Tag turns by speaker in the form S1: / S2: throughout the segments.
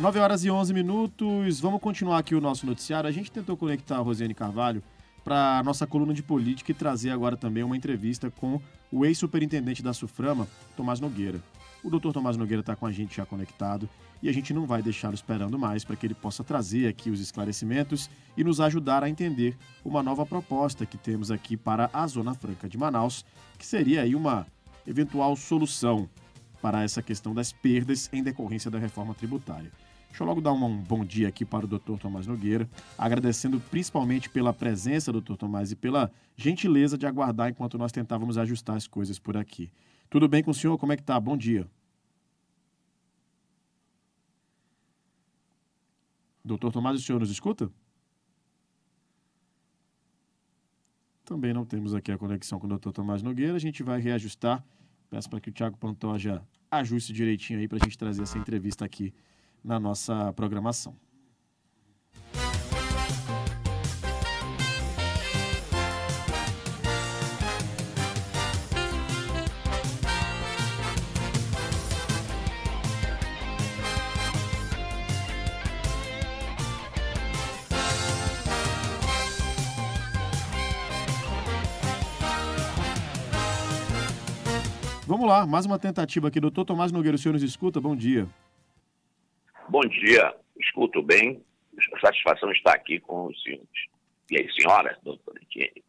S1: 9h11. Vamos continuar aqui o nosso noticiário. A gente tentou conectar a Rosiane Carvalho para a nossa coluna de política e trazer agora também uma entrevista com o ex-superintendente da SUFRAMA, Tomás Nogueira. O doutor Tomás Nogueira está com a gente já conectado e a gente não vai deixá-lo esperando mais para que ele possa trazer aqui os esclarecimentos e nos ajudar a entender uma nova proposta que temos aqui para a Zona Franca de Manaus, que seria aí uma eventual solução para essa questão das perdas em decorrência da reforma tributária. Deixa eu logo dar um bom dia aqui para o doutor Tomás Nogueira, agradecendo principalmente pela presença, doutor Tomás, e pela gentileza de aguardar enquanto nós tentávamos ajustar as coisas por aqui. Tudo bem com o senhor? Como é que tá? Bom dia. Doutor Tomás, o senhor nos escuta? Também não temos aqui a conexão com o doutor Tomás Nogueira, a gente vai reajustar. Peço para que o Thiago Pantoja ajuste direitinho aí para a gente trazer essa entrevista aqui na nossa programação. Vamos lá, mais uma tentativa aqui. Doutor Tomás Nogueira, o senhor nos escuta? Bom dia.
S2: Bom dia, escuto bem. Satisfação estar aqui com os senhores. E aí, senhora, doutora Etienne.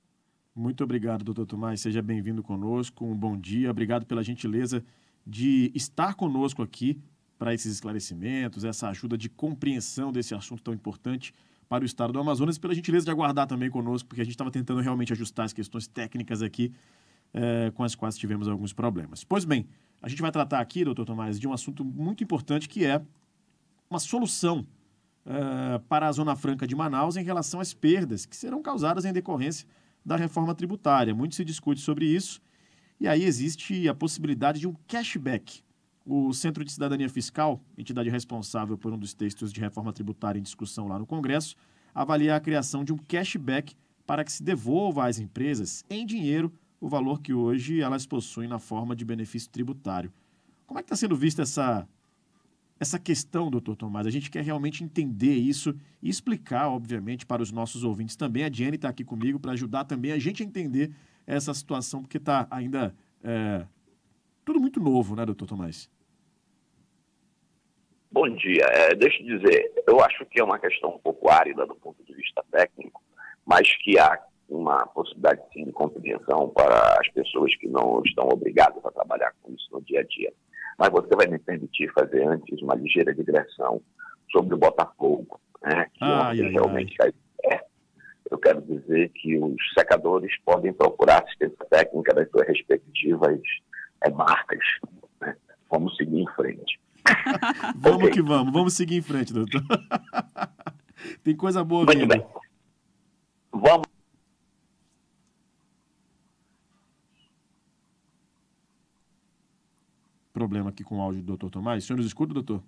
S1: Muito obrigado, doutor Tomás. Seja bem-vindo conosco. Um bom dia. Obrigado pela gentileza de estar conosco aqui para esses esclarecimentos, essa ajuda de compreensão desse assunto tão importante para o estado do Amazonas e pela gentileza de aguardar também conosco, porque a gente estava tentando realmente ajustar as questões técnicas aqui com as quais tivemos alguns problemas. Pois bem, a gente vai tratar aqui, doutor Tomás, de um assunto muito importante que é uma solução para a Zona Franca de Manaus em relação às perdas que serão causadas em decorrência da reforma tributária. Muito se discute sobre isso e aí existe a possibilidade de um cashback. O Centro de Cidadania Fiscal, entidade responsável por um dos textos de reforma tributária em discussão lá no Congresso, avalia a criação de um cashback para que se devolva às empresas em dinheiro o valor que hoje elas possuem na forma de benefício tributário. Como é que está sendo vista essa questão, doutor Tomás? A gente quer realmente entender isso e explicar, obviamente, para os nossos ouvintes também. A Diane está aqui comigo para ajudar também a gente a entender essa situação, porque está ainda tudo muito novo, né, doutor Tomás?
S2: Bom dia. Deixa eu dizer, eu acho que é uma questão um pouco árida do ponto de vista técnico, mas que há uma possibilidade, sim, de compreensão para as pessoas que não estão obrigadas a trabalhar com isso no dia a dia. Mas você vai me permitir fazer antes uma ligeira digressão sobre o Botafogo, né? Realmente eu quero dizer que os secadores podem procurar assistência técnica das suas respectivas marcas, né? Vamos seguir em frente.
S1: Vamos que vamos seguir em frente, doutor. Tem coisa boa vindo.
S2: Muito bem. Vamos.
S1: Problema aqui com o áudio do doutor Tomás. O senhor nos escuta, doutor?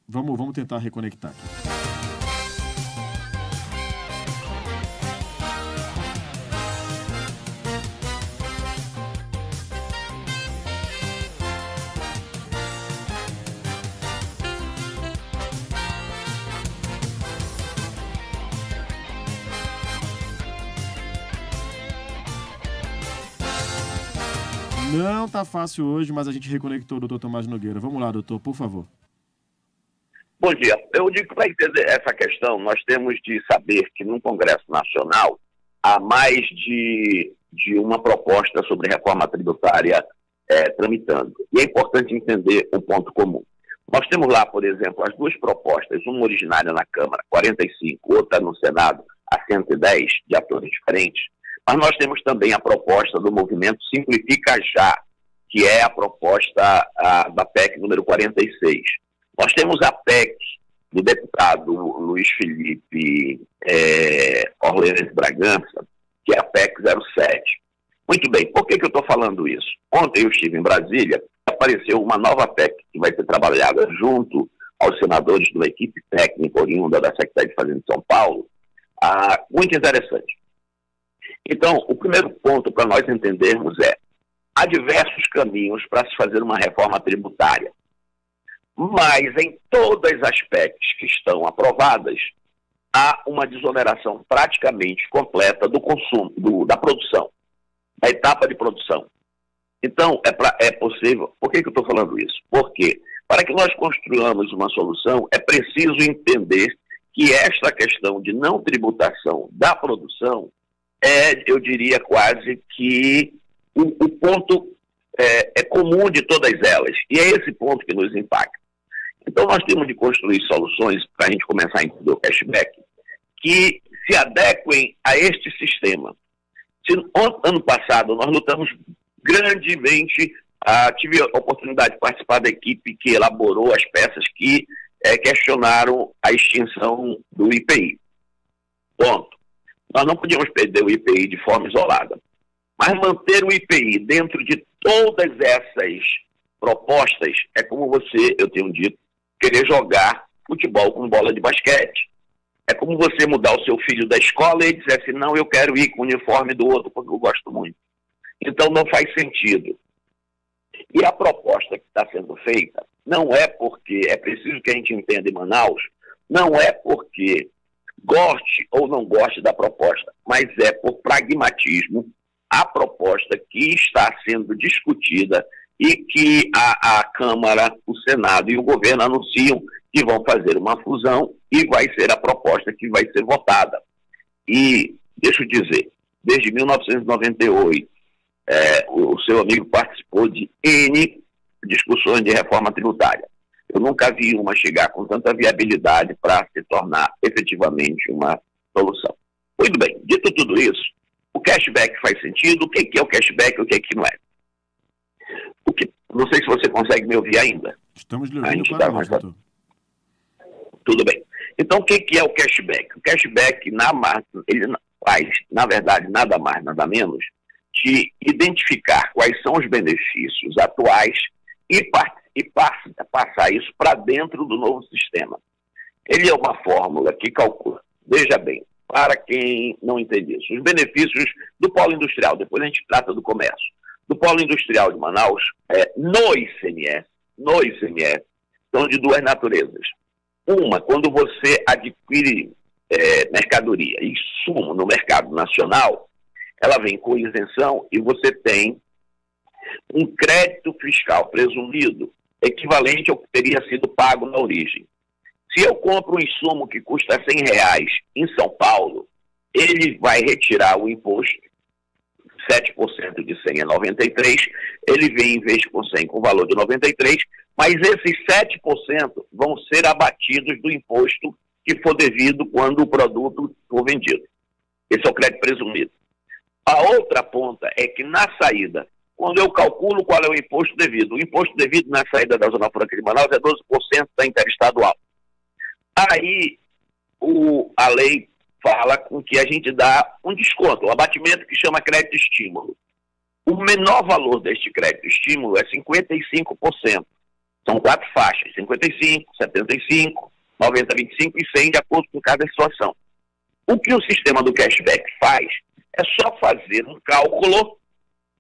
S1: Vamos tentar reconectar aqui. Não tá fácil hoje, mas a gente reconectou o doutor Tomás Nogueira. Vamos lá, doutor, por favor.
S2: Bom dia. Eu digo que para entender essa questão, nós temos de saber que no Congresso Nacional há mais de uma proposta sobre reforma tributária tramitando. E é importante entender um ponto comum. Nós temos lá, por exemplo, as duas propostas, uma originária na Câmara, 45, outra no Senado, a 110, de atores diferentes. Mas nós temos também a proposta do movimento Simplifica Já, que é a proposta da PEC número 46. Nós temos a PEC do deputado Luiz Felipe Orleans Bragança, que é a PEC 07. Muito bem, por que eu estou falando isso? Ontem eu estive em Brasília, apareceu uma nova PEC que vai ser trabalhada junto aos senadores de uma equipe técnica oriunda da Secretaria de Fazenda de São Paulo, muito interessante. Então, o primeiro ponto para nós entendermos há diversos caminhos para se fazer uma reforma tributária. mas em todas as PECs que estão aprovadas, há uma desoneração praticamente completa do consumo, da produção, da etapa de produção. Então, é possível. Por que eu estou falando isso? Porque, para que nós construamos uma solução, é preciso entender que esta questão de não tributação da produção eu diria quase que o ponto é comum de todas elas. E é esse ponto que nos impacta. Então, nós temos de construir soluções para a gente começar a entender o cashback que se adequem a este sistema. Ano passado, nós lutamos grandemente, tive a oportunidade de participar da equipe que elaborou as peças que questionaram a extinção do IPI. Ponto. Nós não podíamos perder o IPI de forma isolada, mas manter o IPI dentro de todas essas propostas é como você, eu tenho dito, querer jogar futebol com bola de basquete. É como você mudar o seu filho da escola e dizer assim, não, eu quero ir com o uniforme do outro porque eu gosto muito. Então não faz sentido. E a proposta que está sendo feita não é porque, é preciso que a gente entenda em Manaus, não é porque goste ou não goste da proposta, mas é por pragmatismo a proposta que está sendo discutida e que a Câmara, o Senado e o governo anunciam que vão fazer uma fusão e vai ser a proposta que vai ser votada. E, deixa eu dizer, desde 1998, o seu amigo participou de N discussões de reforma tributária. Eu nunca vi uma chegar com tanta viabilidade para se tornar efetivamente uma solução. Muito bem, dito tudo isso, o cashback faz sentido? O que é o cashback e o que não é? Não sei se você consegue me ouvir ainda.
S1: Estamos lhe ouvindo claramente, doutor.
S2: Tudo bem. Então, o que é o cashback? O cashback, ele faz, na verdade, nada mais, nada menos, de identificar quais são os benefícios atuais e passar isso para dentro do novo sistema. Ele é uma fórmula que calcula, veja bem, para quem não entende isso, os benefícios do polo industrial, depois a gente trata do comércio. Do polo industrial de Manaus, no ICMS, são de duas naturezas. Uma, quando você adquire mercadoria e insumo no mercado nacional, ela vem com isenção e você tem um crédito fiscal presumido equivalente ao que teria sido pago na origem. Se eu compro um insumo que custa R$100 em São Paulo, ele vai retirar o imposto, 7% de 100 é 93, ele vem em vez com 100 com valor de 93, mas esses 7% vão ser abatidos do imposto que for devido quando o produto for vendido. Esse é o crédito presumido. A outra ponta é que na saída, quando eu calculo qual é o imposto devido na saída da Zona Franca de Manaus é 12% da interestadual. Aí a lei fala com que a gente dá um desconto, um abatimento que chama crédito estímulo. O menor valor deste crédito estímulo é 55%. São 4 faixas, 55, 75, 90, 25 e 100, de acordo com cada situação. O que o sistema do cashback faz é só fazer um cálculo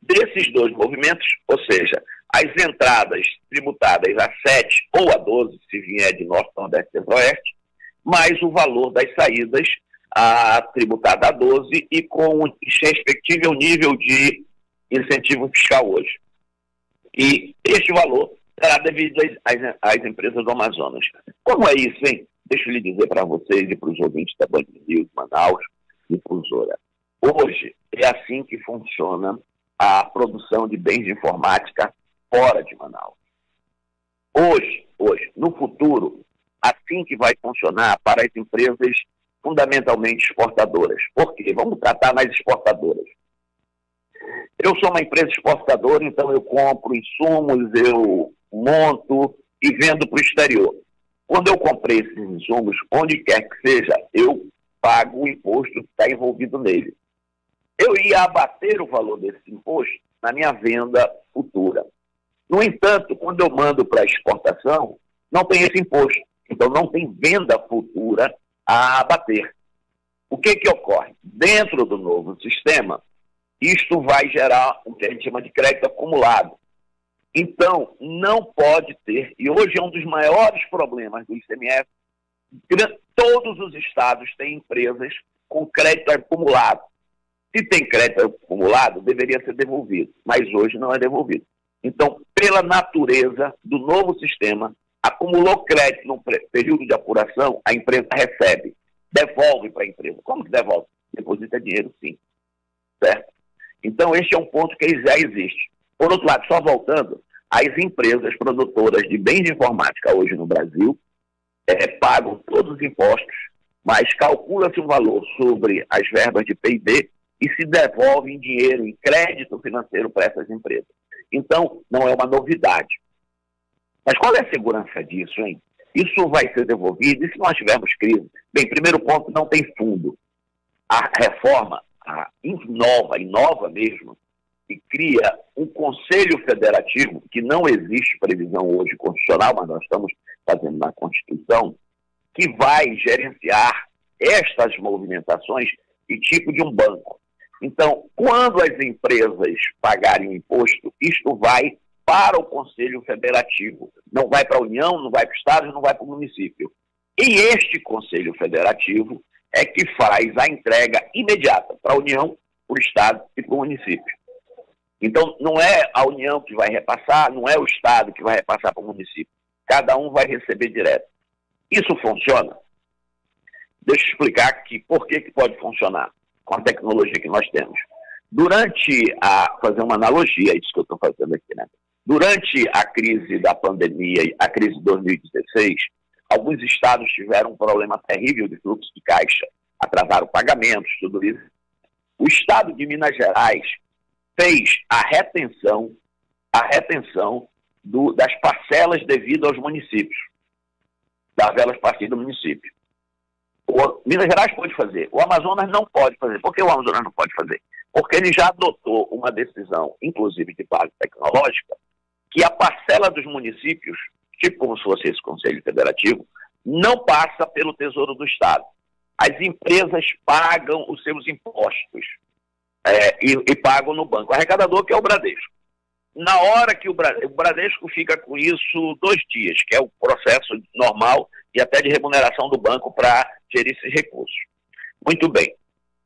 S2: desses dois movimentos, ou seja, as entradas tributadas a 7 ou a 12, se vier de Norte, Nordeste e Centro-Oeste, mais o valor das saídas tributada a 12 e com o respectivo nível de incentivo fiscal hoje. E este valor será devido às empresas do Amazonas. Como é isso, hein? Deixa eu lhe dizer para vocês e para os ouvintes da Band News, Manaus e Difusora. Hoje é assim que funciona a produção de bens de informática fora de Manaus. Hoje, no futuro, assim que vai funcionar para as empresas fundamentalmente exportadoras. Por quê? Vamos tratar nas exportadoras. Eu sou uma empresa exportadora, então eu compro insumos, eu monto e vendo para o exterior. Quando eu comprei esses insumos, onde quer que seja, eu pago o imposto que está envolvido nele. Eu ia abater o valor desse imposto na minha venda futura. No entanto, quando eu mando para exportação, não tem esse imposto. Então não tem venda futura a abater. O que ocorre? Dentro do novo sistema, isto vai gerar o que a gente chama de crédito acumulado. Então, não pode ter, e hoje é um dos maiores problemas do ICMS, todos os estados têm empresas com crédito acumulado. Se tem crédito acumulado, deveria ser devolvido, mas hoje não é devolvido. Então, pela natureza do novo sistema, acumulou crédito no período de apuração, a empresa recebe, devolve para a empresa. Como que devolve? Deposita dinheiro, sim. Certo? Então, este é um ponto que já existe. Por outro lado, só voltando, as empresas produtoras de bens de informática hoje no Brasil pagam todos os impostos, mas calcula-se um valor sobre as verbas de P&D e se devolve em dinheiro, em crédito financeiro para essas empresas. Então, não é uma novidade. Mas qual é a segurança disso, hein? Isso vai ser devolvido, e se nós tivermos crise? Bem, primeiro ponto, não tem fundo. A reforma inova mesmo, e cria um Conselho Federativo, que não existe previsão hoje constitucional, mas nós estamos fazendo na Constituição, que vai gerenciar estas movimentações e tipo de um banco. Então, quando as empresas pagarem o imposto, isto vai para o Conselho Federativo. Não vai para a União, não vai para o Estado, não vai para o município. E este Conselho Federativo é que faz a entrega imediata para a União, para o Estado e para o município. Então, não é a União que vai repassar, não é o Estado que vai repassar para o município. Cada um vai receber direto. Isso funciona? Deixa eu explicar aqui por que pode funcionar com a tecnologia que nós temos. Fazer uma analogia, isso que eu estou fazendo aqui, né? Durante a crise da pandemia, a crise de 2016, alguns estados tiveram um problema terrível de fluxo de caixa, atrasaram pagamentos, tudo isso. O estado de Minas Gerais fez a retenção das parcelas devido aos municípios, das velas parciais do município. O Minas Gerais pode fazer, o Amazonas não pode fazer. Por que o Amazonas não pode fazer? Porque ele já adotou uma decisão, inclusive de base tecnológica, que a parcela dos municípios, tipo como se fosse esse Conselho Federativo, não passa pelo Tesouro do Estado. As empresas pagam os seus impostos e pagam no banco. O arrecadador, que é o Bradesco. Na hora que o Bradesco fica com isso 2 dias, que é o processo normal e até de remuneração do banco para gerir esses recursos. Muito bem.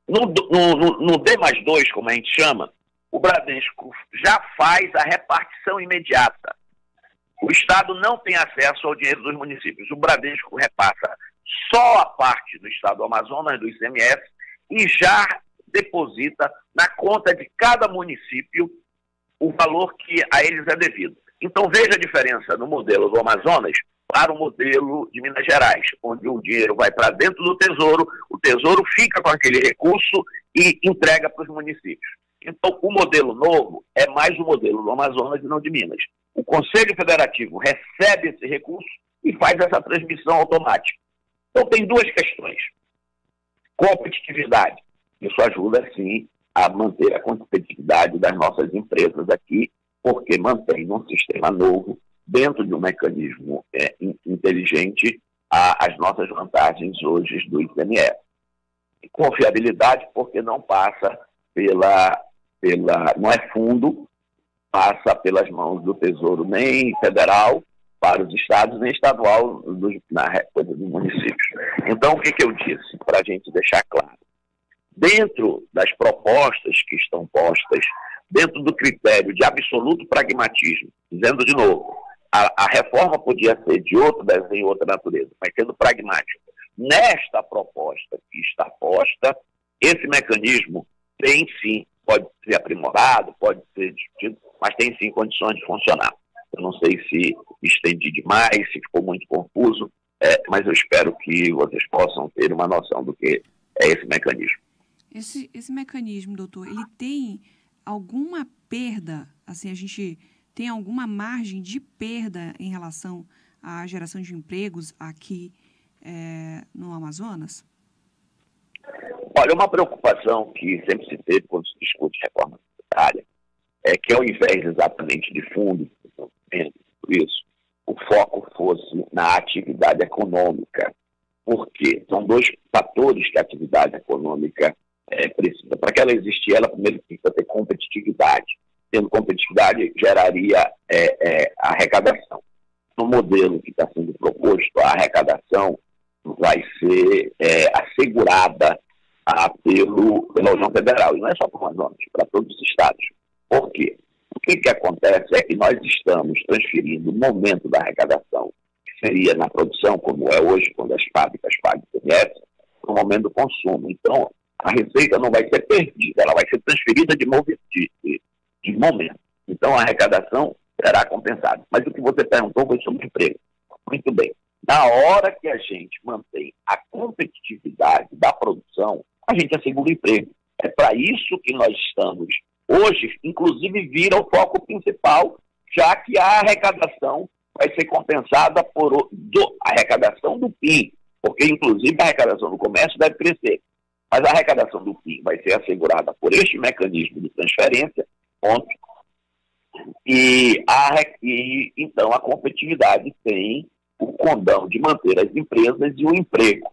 S2: No D+2, como a gente chama, o Bradesco já faz a repartição imediata. O Estado não tem acesso ao dinheiro dos municípios. O Bradesco repassa só a parte do Estado do Amazonas, do ICMS, e já deposita na conta de cada município o valor que a eles é devido. Então, veja a diferença no modelo do Amazonas para o modelo de Minas Gerais, onde o dinheiro vai para dentro do Tesouro, o Tesouro fica com aquele recurso e entrega para os municípios. Então, o modelo novo é mais o modelo do Amazonas e não de Minas. O Conselho Federativo recebe esse recurso e faz essa transmissão automática. Então, tem 2 questões. Competitividade. Isso ajuda, sim, a manter a competitividade das nossas empresas aqui, porque mantém um sistema novo, dentro de um mecanismo inteligente, as nossas vantagens hoje do ICMS. E confiabilidade, porque não passa não é fundo, passa pelas mãos do Tesouro nem federal para os estados, nem estadual na coisa dos municípios. Então, o que eu disse, para a gente deixar claro? Dentro das propostas que estão postas, dentro do critério de absoluto pragmatismo, dizendo de novo, a reforma podia ser de outro desenho, outra natureza, mas sendo pragmática. Nesta proposta que está posta, esse mecanismo tem sim, pode ser aprimorado, pode ser discutido, mas tem sim condições de funcionar. Eu não sei se estendi demais, se ficou muito confuso, mas eu espero que vocês possam ter uma noção do que é esse mecanismo.
S3: Esse mecanismo, doutor, ele tem alguma perda, assim, a gente tem alguma margem de perda em relação à geração de empregos aqui no Amazonas?
S2: Olha, uma preocupação que sempre se teve quando se discute reforma tributária é que, ao invés exatamente de fundo, por isso, o foco fosse na atividade econômica. Por quê? São 2 fatores que a atividade econômica precisa. Para que ela existir, ela primeiro precisa ter competitividade. Tendo competitividade, geraria a arrecadação. No modelo que está sendo proposto, a arrecadação vai ser assegurada pela União Federal, e não é só para o Amazonas, para todos os estados. Por quê? O que acontece é que nós estamos transferindo o momento da arrecadação, que seria na produção, como é hoje, quando as fábricas pagam ICMS, para o momento do consumo. Então, a receita não vai ser perdida, ela vai ser transferida de momento. Então, a arrecadação será compensada. Mas o que você perguntou foi sobre emprego. Muito bem. Na hora que a gente mantém a competitividade da produção, a gente assegura o emprego. É para isso que nós estamos hoje, inclusive vira o foco principal, já que a arrecadação vai ser compensada a arrecadação do PIM, porque inclusive a arrecadação do comércio deve crescer. Mas a arrecadação do PIM vai ser assegurada por este mecanismo de transferência, ponto. E então a competitividade tem o condão de manter as empresas e o emprego.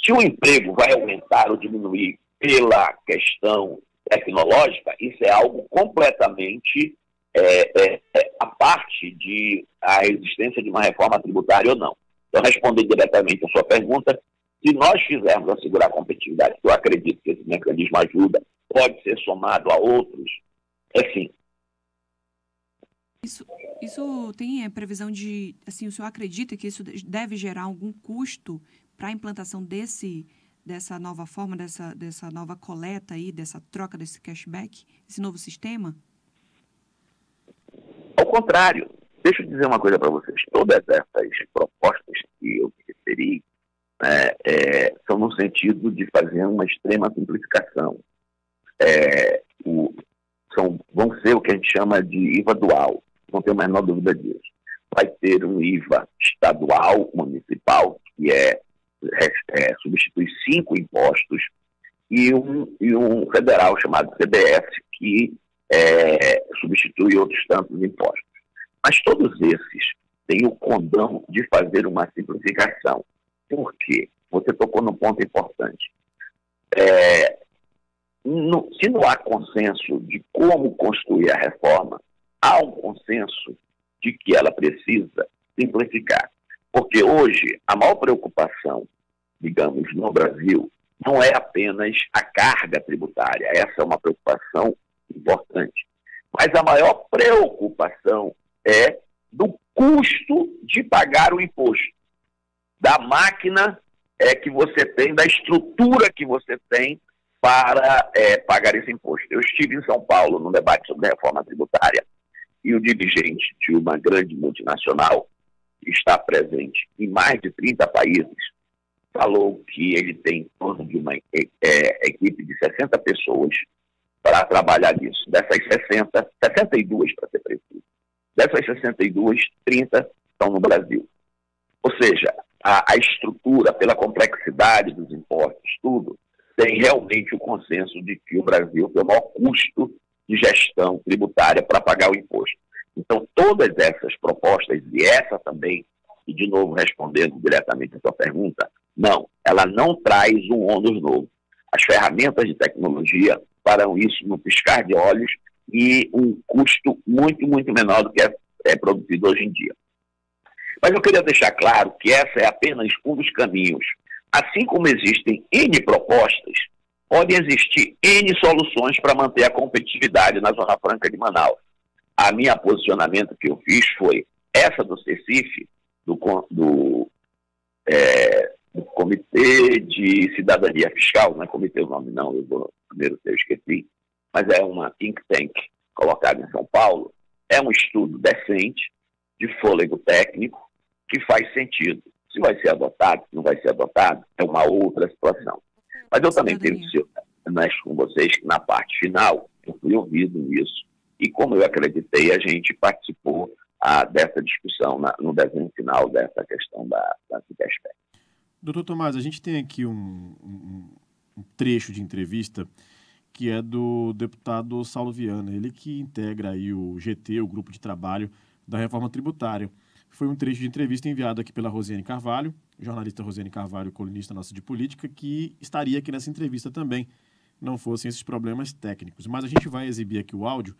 S2: Se o emprego vai aumentar ou diminuir pela questão tecnológica, isso é algo completamente a parte a existência de uma reforma tributária ou não. Então, respondendo diretamente a sua pergunta, se nós fizermos assegurar a competitividade, que eu acredito que esse mecanismo ajuda, pode ser somado a outros, sim.
S3: Isso tem previsão de, assim, o senhor acredita que isso deve gerar algum custo para a implantação dessa nova forma, dessa nova coleta aí, dessa troca desse cashback, esse novo sistema?
S2: Ao contrário, deixa eu dizer uma coisa para vocês. Todas essas propostas que eu me referi são no sentido de fazer uma extrema simplificação. Vão ser o que a gente chama de IVA dual, não tenho a menor dúvida disso. Vai ter um IVA estadual, municipal, que substitui 5 impostos, e um federal chamado CBS, que substitui outros tantos impostos. Mas todos esses têm o condão de fazer uma simplificação. Por quê? Você tocou num ponto importante. Se não há consenso de como construir a reforma, há um consenso de que ela precisa simplificar. Porque hoje a maior preocupação, digamos, no Brasil, não é apenas a carga tributária. Essa é uma preocupação importante. Mas a maior preocupação é do custo de pagar o imposto, da máquina que você tem, da estrutura que você tem para pagar esse imposto. Eu estive em São Paulo num debate sobre a reforma tributária e o dirigente de uma grande multinacional, que está presente em mais de 30 países, falou que ele tem em torno de uma equipe de 60 pessoas para trabalhar nisso. Dessas 62 para ser preciso. Dessas 62, 30 estão no Brasil. Ou seja, a estrutura, pela complexidade dos impostos, tudo, tem realmente o consenso de que o Brasil tem o maior custo de gestão tributária para pagar o imposto. Então, todas essas propostas, e essa também, e de novo respondendo diretamente a sua pergunta, não, ela não traz um ônus novo. As ferramentas de tecnologia farão isso no piscar de olhos e um custo muito, muito menor do que é produzido hoje em dia. Mas eu queria deixar claro que essa é apenas um dos caminhos. Assim como existem N propostas, podem existir N soluções para manter a competitividade na Zona Franca de Manaus. A minha posicionamento que eu fiz foi essa do CECIF, do Comitê de Cidadania Fiscal, não é comitê o nome não, eu esqueci, mas é uma think tank colocada em São Paulo, é um estudo decente, de fôlego técnico, que faz sentido. Se vai ser adotado, se não vai ser adotado, é uma outra situação. Mas eu também tenho que ser honesto com vocês que na parte final eu fui ouvido nisso e como eu acreditei, a gente participou dessa discussão no desenho final dessa questão da cashback.
S1: Doutor Tomás, a gente tem aqui um trecho de entrevista que é do deputado Saulo Viana, ele que integra aí o GT, o Grupo de Trabalho da Reforma Tributária. Foi um trecho de entrevista enviado aqui pela Rosiane Carvalho, jornalista Rosiane Carvalho, colunista nossa de política, que estaria aqui nessa entrevista também, não fossem esses problemas técnicos. Mas a gente vai exibir aqui o áudio,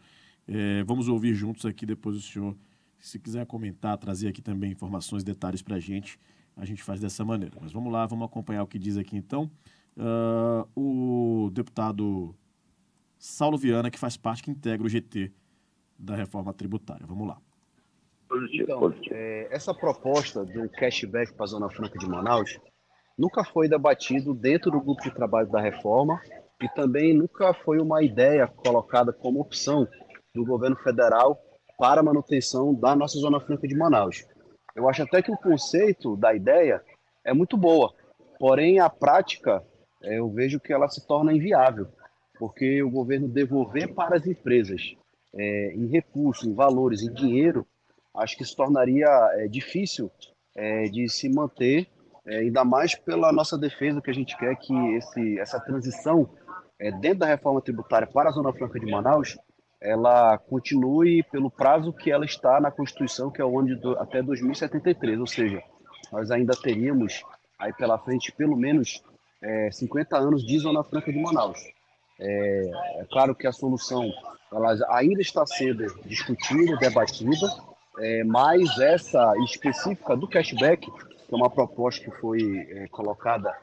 S1: vamos ouvir juntos aqui, depois o senhor Se quiser comentar, trazer aqui também informações, detalhes para a gente faz dessa maneira. Mas vamos lá, vamos acompanhar o que diz aqui então. O deputado Saulo Viana, que faz parte, que integra o GT da reforma tributária. Vamos lá.
S4: Então, essa proposta do cashback para a Zona Franca de Manaus nunca foi debatido dentro do grupo de trabalho da reforma e também nunca foi uma ideia colocada como opção do governo federal para a manutenção da nossa Zona Franca de Manaus. Eu acho até que o conceito da ideia é muito boa, porém a prática eu vejo que ela se torna inviável, porque o governo devolver para as empresas em recursos, em valores, em dinheiro, acho que se tornaria difícil de se manter, ainda mais pela nossa defesa, que a gente quer que essa transição dentro da reforma tributária para a Zona Franca de Manaus, ela continue pelo prazo que ela está na Constituição, que é o ano até 2073, ou seja, nós ainda teríamos aí pela frente pelo menos 50 anos de Zona Franca de Manaus. É claro que a solução ela ainda está sendo discutida, debatida, mas essa específica do cashback, que é uma proposta que foi colocada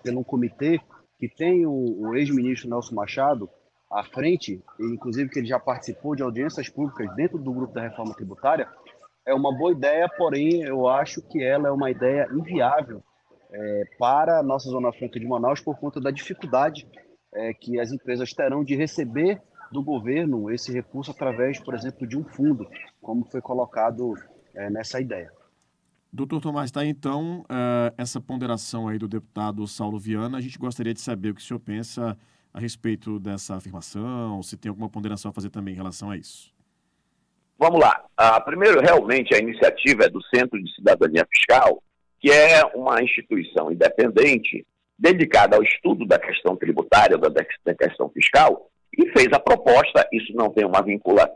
S4: pelo comitê, que tem o ex-ministro Nelson Machado à frente, inclusive que ele já participou de audiências públicas dentro do grupo da reforma tributária, é uma boa ideia, porém eu acho que ela é uma ideia inviável para a nossa Zona Franca de Manaus por conta da dificuldade que as empresas terão de receber do governo esse recurso através, por exemplo, de um fundo, como foi colocado nessa ideia.
S1: Doutor Tomás, está aí então essa ponderação aí do deputado Saulo Viana. A gente gostaria de saber o que o senhor pensa a respeito dessa afirmação, se tem alguma ponderação a fazer também em relação a isso.
S2: Vamos lá. Primeiro, realmente, a iniciativa é do Centro de Cidadania Fiscal, que é uma instituição independente dedicada ao estudo da questão tributária, da questão fiscal, e fez a proposta. Isso não tem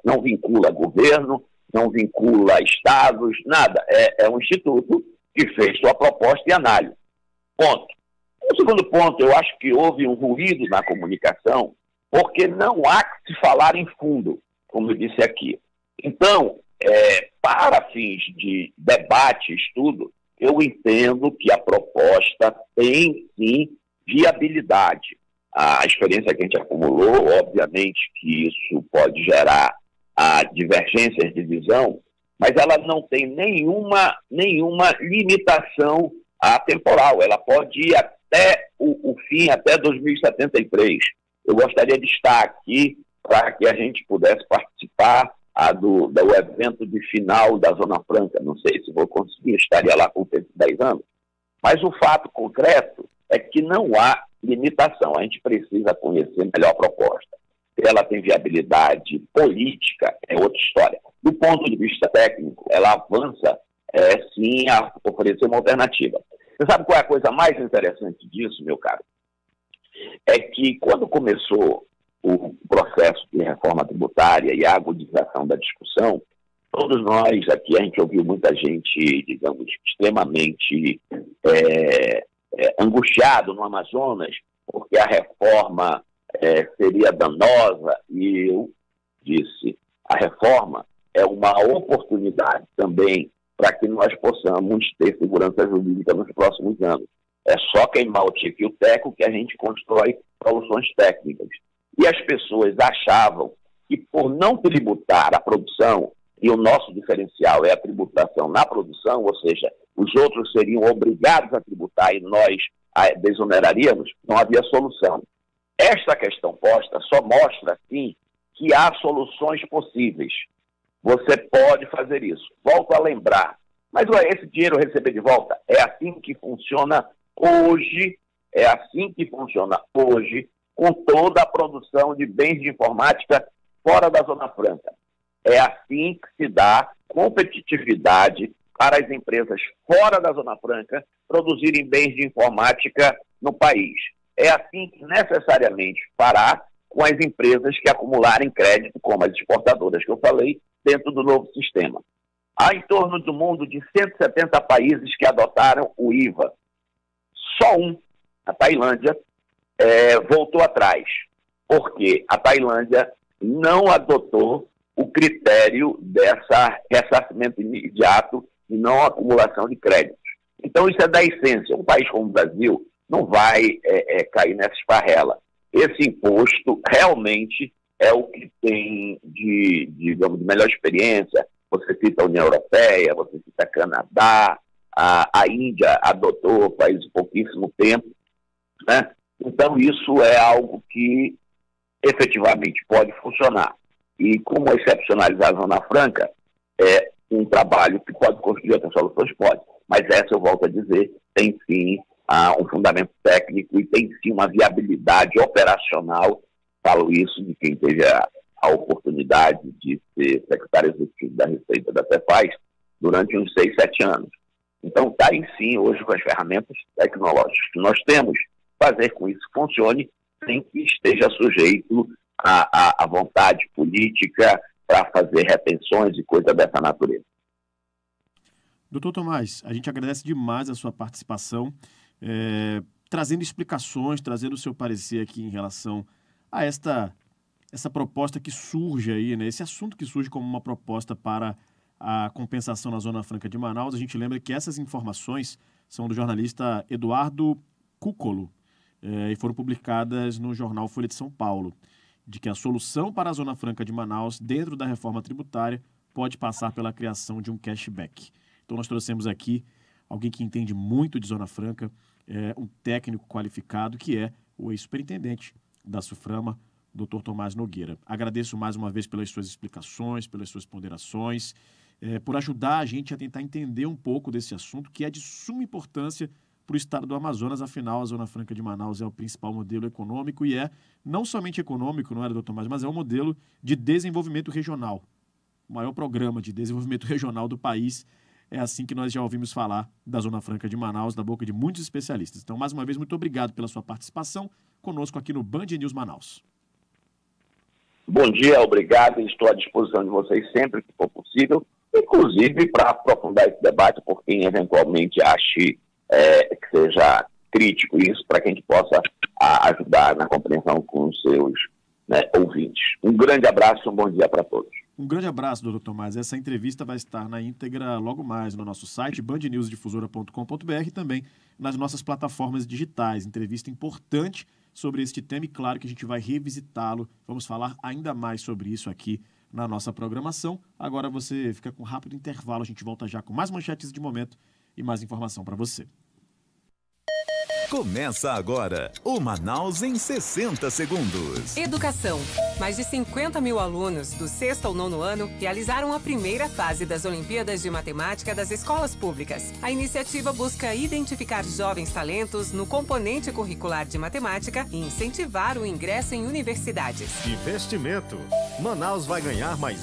S2: não vincula governo, não vincula estados, nada. É um instituto que fez sua proposta e análise. Ponto. O segundo ponto, eu acho que houve um ruído na comunicação, porque não há que se falar em fundo, como eu disse aqui. Então, para fins de debate, estudo, eu entendo que a proposta tem, sim, viabilidade. A experiência que a gente acumulou, obviamente que isso pode gerar divergências de visão, mas ela não tem nenhuma limitação temporal. Ela pode ir até o fim, até 2073. Eu gostaria de estar aqui para que a gente pudesse participar do evento de final da Zona Franca. Não sei se vou conseguir, estaria lá com 10 anos. Mas o fato concreto é que não há limitação. A gente precisa conhecer melhor a proposta. Se ela tem viabilidade política, é outra história. Do ponto de vista técnico, ela avança, sim, a oferecer uma alternativa. Você sabe qual é a coisa mais interessante disso, meu caro? É que quando começou o processo de reforma tributária e a agudização da discussão, todos nós aqui, a gente ouviu muita gente, digamos, extremamente angustiado no Amazonas, porque a reforma seria danosa, e eu disse, a reforma é uma oportunidade também para que nós possamos ter segurança jurídica nos próximos anos. É só queimar o tique e o teco que a gente constrói soluções técnicas. E as pessoas achavam que por não tributar a produção, e o nosso diferencial é a tributação na produção, ou seja, os outros seriam obrigados a tributar e nós desoneraríamos, não havia solução. Esta questão posta só mostra, sim, que há soluções possíveis. Você pode fazer isso. Volto a lembrar. Mas esse dinheiro receber de volta é assim que funciona hoje, com toda a produção de bens de informática fora da Zona Franca. É assim que se dá competitividade para as empresas fora da Zona Franca produzirem bens de informática no país. É assim que necessariamente fará com as empresas que acumularem crédito, como as exportadoras que eu falei, dentro do novo sistema. Há em torno do mundo de 170 países que adotaram o IVA. Só a Tailândia, voltou atrás, porque a Tailândia não adotou o critério dessa ressarcimento imediato e não acumulação de créditos. Então, isso é da essência. Um país como o Brasil não vai cair nessa esparrela. Esse imposto realmente é o que tem digamos, de melhor experiência. Você cita a União Europeia, você cita Canadá, a Índia adotou faz pouquíssimo tempo, né? Então, isso é algo que efetivamente pode funcionar. E como excepcionalizar a Zona Franca é um trabalho que pode construir outras soluções, pode. Mas essa, eu volto a dizer, tem sim um fundamento técnico e tem sim uma viabilidade operacional. Falo isso de quem teve a oportunidade de ser secretário executivo da Receita da Cefaz durante uns 6, 7 anos. Então, está em sim, hoje, com as ferramentas tecnológicas que nós temos, fazer com isso que funcione sem que esteja sujeito à vontade política para fazer retenções e coisa dessa natureza.
S1: Doutor Tomás, a gente agradece demais a sua participação, trazendo explicações, trazendo o seu parecer aqui em relação a essa proposta que surge aí, né? Esse assunto que surge como uma proposta para a compensação na Zona Franca de Manaus. A gente lembra que essas informações são do jornalista Eduardo Cúcolo e foram publicadas no jornal Folha de São Paulo, de que a solução para a Zona Franca de Manaus, dentro da reforma tributária, pode passar pela criação de um cashback. Então nós trouxemos aqui alguém que entende muito de Zona Franca, um técnico qualificado, que é o ex-superintendente da SUFRAMA, Dr. Tomás Nogueira. Agradeço mais uma vez pelas suas explicações, pelas suas ponderações, por ajudar a gente a tentar entender um pouco desse assunto, que é de suma importância para o estado do Amazonas. Afinal, a Zona Franca de Manaus é o principal modelo econômico e é não somente econômico, não é, doutor Tomás, mas é um modelo de desenvolvimento regional. O maior programa de desenvolvimento regional do país. É assim que nós já ouvimos falar da Zona Franca de Manaus, da boca de muitos especialistas. Então, mais uma vez, muito obrigado pela sua participação conosco aqui no Band News Manaus.
S2: Bom dia, obrigado. Estou à disposição de vocês sempre que for possível, inclusive para aprofundar esse debate por quem eventualmente ache que seja crítico isso, para que a gente possa ajudar na compreensão com os seus ouvintes. Um grande abraço e um bom dia para todos.
S1: Um grande abraço, doutor Tomás. Essa entrevista vai estar na íntegra logo mais no nosso site, bandnewsdifusora.com.br, e também nas nossas plataformas digitais. Entrevista importante sobre este tema e claro que a gente vai revisitá-lo. Vamos falar ainda mais sobre isso aqui na nossa programação. Agora você fica com um rápido intervalo. A gente volta já com mais manchetes de momento e mais informação para você.
S5: Começa agora o Manaus em 60 segundos.
S6: Educação. Mais de 50 mil alunos do 6º ao 9º ano realizaram a primeira fase das Olimpíadas de Matemática das escolas públicas. A iniciativa busca identificar jovens talentos no componente curricular de matemática e incentivar o ingresso em universidades.
S7: Investimento. Manaus vai ganhar mais